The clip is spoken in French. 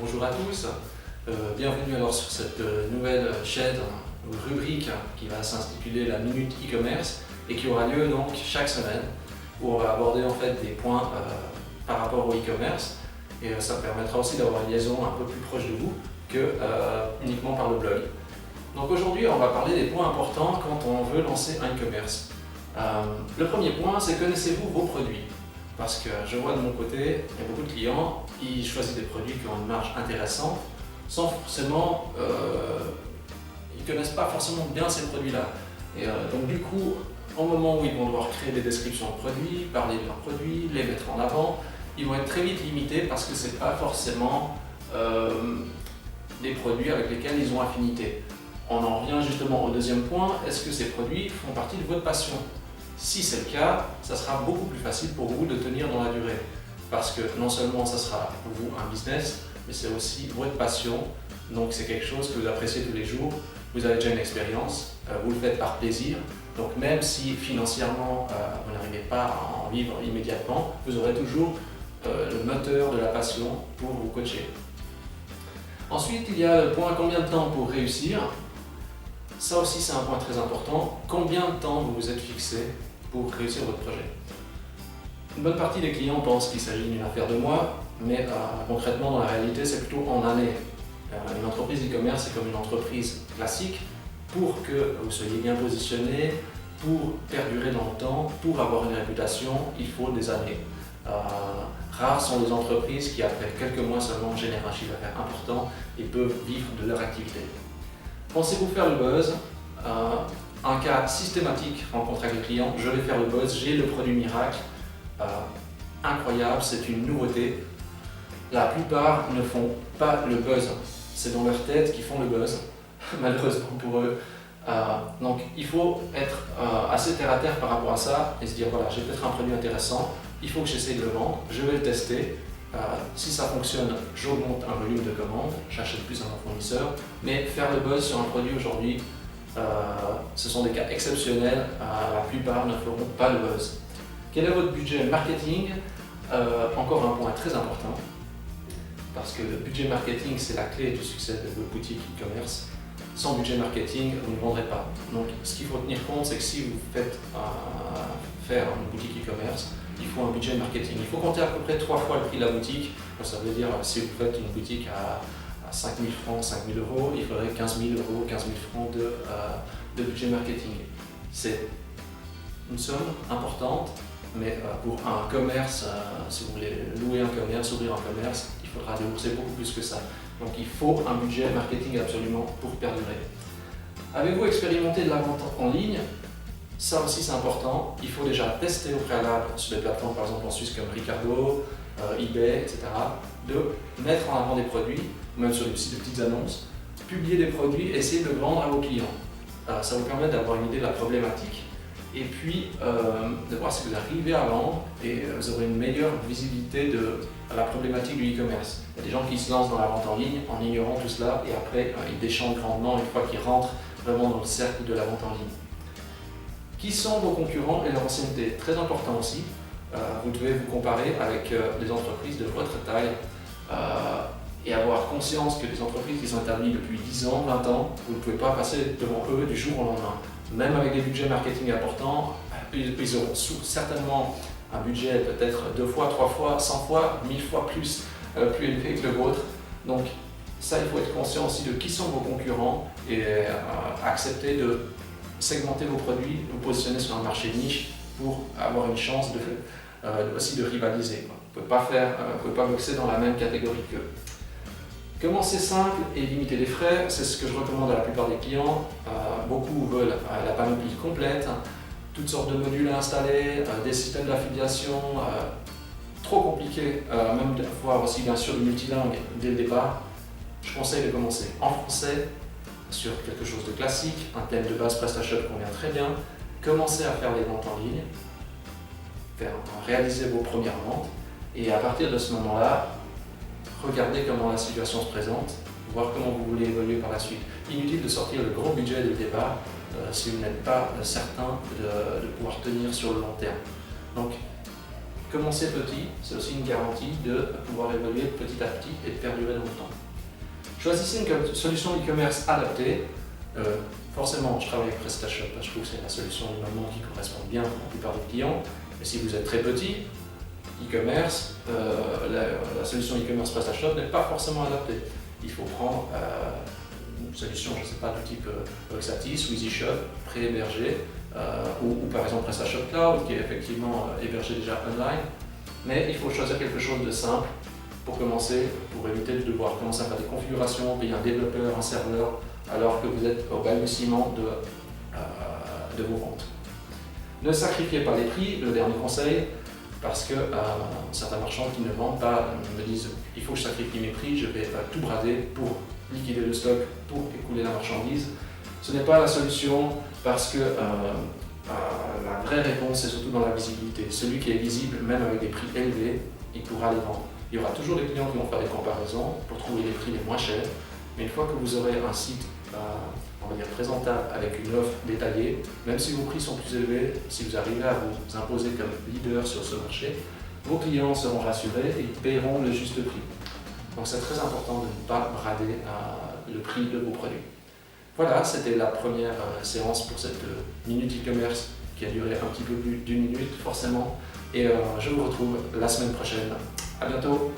Bonjour à tous, bienvenue alors sur cette nouvelle chaîne ou rubrique qui va s'intituler la Minute e-commerce et qui aura lieu donc chaque semaine où on va aborder en fait des points par rapport au e-commerce et ça permettra aussi d'avoir une liaison un peu plus proche de vous que uniquement par le blog. Donc aujourd'hui on va parler des points importants quand on veut lancer un e-commerce. Le premier point, c'est connaissez-vous vos produits? Parce que je vois de mon côté, il y a beaucoup de clients qui choisissent des produits qui ont une marge intéressante sans forcément, ils ne connaissent pas forcément bien ces produits-là. Et donc du coup, au moment où ils vont devoir créer des descriptions de produits, parler de leurs produits, les mettre en avant, ils vont être très vite limités parce que ce n'est pas forcément des produits avec lesquels ils ont affinité. On en revient justement au deuxième point, est-ce que ces produits font partie de votre passion? Si c'est le cas, ça sera beaucoup plus facile pour vous de tenir dans la durée. Parce que non seulement ça sera pour vous un business, mais c'est aussi votre passion. Donc c'est quelque chose que vous appréciez tous les jours, vous avez déjà une expérience, vous le faites par plaisir. Donc même si financièrement vous n'arrivez pas à en vivre immédiatement, vous aurez toujours le moteur de la passion pour vous coacher. Ensuite, il y a le point combien de temps pour réussir. Ça aussi c'est un point très important. Combien de temps vous vous êtes fixé pour réussir votre projet? Une bonne partie des clients pensent qu'il s'agit d'une affaire de mois, mais concrètement dans la réalité c'est plutôt en années. Une entreprise e-commerce c'est comme une entreprise classique. Pour que vous soyez bien positionné, pour perdurer dans le temps, pour avoir une réputation, il faut des années. Rares sont les entreprises qui après quelques mois seulement génèrent un chiffre d'affaires important et peuvent vivre de leur activité. Pensez-vous faire le buzz? Un cas systématique rencontré avec les clients, je vais faire le buzz, j'ai le produit miracle, incroyable, c'est une nouveauté. La plupart ne font pas le buzz, c'est dans leur tête qu'ils font le buzz, malheureusement pour eux. Donc il faut être assez terre à terre par rapport à ça et se dire voilà, j'ai peut-être un produit intéressant, il faut que j'essaye de le vendre, je vais le tester. Si ça fonctionne, j'augmente un volume de commandes, j'achète plus à mon fournisseur, mais faire le buzz sur un produit aujourd'hui, ce sont des cas exceptionnels, la plupart ne feront pas le buzz. Quel est votre budget marketing? Encore un point très important, parce que le budget marketing c'est la clé du succès de votre boutique e-commerce. Sans budget marketing, vous ne vendrez pas. Donc ce qu'il faut tenir compte, c'est que si vous faites faire une boutique e-commerce, il faut un budget marketing. Il faut compter à peu près 3 fois le prix de la boutique. Ça veut dire si vous faites une boutique à 5 000 francs, 5 000 euros, il faudrait 15 000 euros, 15 000 francs de budget marketing. C'est une somme importante, mais pour un commerce, si vous voulez louer un commerce, ouvrir un commerce, il faudra débourser beaucoup plus que ça. Donc il faut un budget marketing absolument pour perdurer. Avez-vous expérimenté de la vente en ligne? Ça aussi c'est important, il faut déjà tester au préalable sur des plateformes par exemple en Suisse comme Ricardo, eBay, etc. de mettre en avant des produits, même sur des sites de petites annonces, publier des produits, essayer de le vendre à vos clients. Ça vous permet d'avoir une idée de la problématique et puis de voir si vous arrivez à vendre et vous aurez une meilleure visibilité de la problématique du e-commerce. Il y a des gens qui se lancent dans la vente en ligne en ignorant tout cela et après ils déchantent grandement une fois qu'ils rentrent vraiment dans le cercle de la vente en ligne. Qui sont vos concurrents et leur ancienneté? Très important aussi. Vous devez vous comparer avec les entreprises de votre taille et avoir conscience que les entreprises qui sont établies depuis 10 ans, 20 ans, vous ne pouvez pas passer devant eux du jour au lendemain. Même avec des budgets marketing importants, ils auront certainement un budget peut-être 2 fois, 3 fois, 100 fois, 1000 fois plus élevé que le vôtre. Donc ça, il faut être conscient aussi de qui sont vos concurrents et accepter de segmenter vos produits, vous positionner sur un marché niche pour avoir une chance aussi de rivaliser. Vous ne pouvez pas boxer dans la même catégorie qu'eux. Commencer simple et limiter les frais, c'est ce que je recommande à la plupart des clients. Beaucoup veulent la panoplie complète, toutes sortes de modules à installer, des systèmes d'affiliation, trop compliqués, même voir aussi bien sûr du multilingue dès le départ. Je conseille de commencer en français, sur quelque chose de classique, un thème de base PrestaShop convient très bien. Commencez à faire des ventes en ligne, réaliser vos premières ventes et à partir de ce moment-là, regardez comment la situation se présente, voir comment vous voulez évoluer par la suite. Inutile de sortir le gros budget dès le départ si vous n'êtes pas certain de pouvoir tenir sur le long terme. Donc commencer petit, c'est aussi une garantie de pouvoir évoluer petit à petit et de perdurer dans le temps. Choisissez une solution e-commerce adaptée. Forcément, je travaille avec PrestaShop, je trouve que c'est la solution du moment qui correspond bien pour la plupart des clients. Mais si vous êtes très petit, e-commerce, la solution e-commerce PrestaShop n'est pas forcément adaptée. Il faut prendre une solution, je ne sais pas, du type Voxatis ou EasyShop, pré-hébergé, ou par exemple PrestaShop Cloud, qui est effectivement hébergé déjà online. Mais il faut choisir quelque chose de simple pour commencer, pour éviter de devoir commencer à faire des configurations, payer un développeur, un serveur, alors que vous êtes au balbutiement de vos ventes. Ne sacrifiez pas les prix, le dernier conseil, parce que certains marchands qui ne vendent pas me disent il faut que je sacrifie mes prix, je vais tout brader pour liquider le stock, pour écouler la marchandise. Ce n'est pas la solution parce que la vraie réponse est surtout dans la visibilité. Celui qui est visible, même avec des prix élevés, il pourra les vendre. Il y aura toujours des clients qui vont faire des comparaisons pour trouver les prix les moins chers, mais une fois que vous aurez un site on va dire présentable avec une offre détaillée, même si vos prix sont plus élevés, si vous arrivez à vous imposer comme leader sur ce marché, vos clients seront rassurés et ils paieront le juste prix. Donc c'est très important de ne pas brader le prix de vos produits. Voilà, c'était la première séance pour cette minute e-commerce qui a duré un petit peu plus d'1 minute forcément. Et je vous retrouve la semaine prochaine. À bientôt!